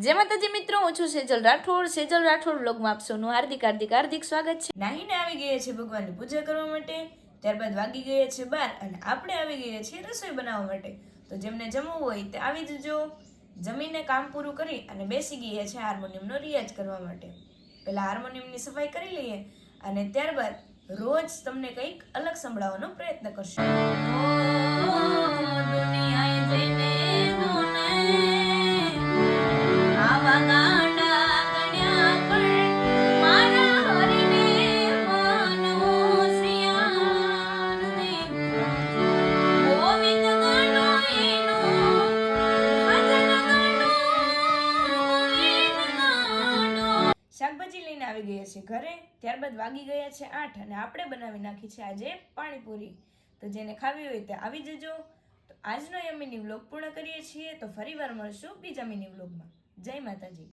જય માતાજી મિત્રો, હું છું સેજલ રાઠોડ વ્લોગમાં આપ સૌનું હાર્દિક સ્વાગત છે। નાહીને આવી ગયા છે ભગવાનની પૂજા કરવા માટે, ત્યારબાદ વાગી ગયા છે 12 અને આપણે આવી ગયા છીએ રસોઈ બનાવવા માટે। તો જેમને જમવું હોય તે આવી જજો। જમીને કામ પૂરું કરી અને બેસી ગયા છે હાર્મોનિયમનો રિયાઝ કરવા માટે। પહેલા હાર્મોનિયમની સફાઈ કરી લઈએ અને ત્યારબાદ રોજ તમને કંઈક અલગ સંભળાવવાનો પ્રયત્ન કરશું। શાકભાજી લઈને આવી ગયા છે ઘરે, ત્યારબાદ વાગી ગયા છે 8 અને આપણે બનાવી નાખી છે આજે પાણીપુરી। તો જેને ખાવી હોય તે આવી જજો। તો આજનો યમીની વ્લોગ પૂર્ણ કરીએ છીએ, તો ફરીવાર મળશું બીજા મિની વ્લોગમાં। જય માતાજી।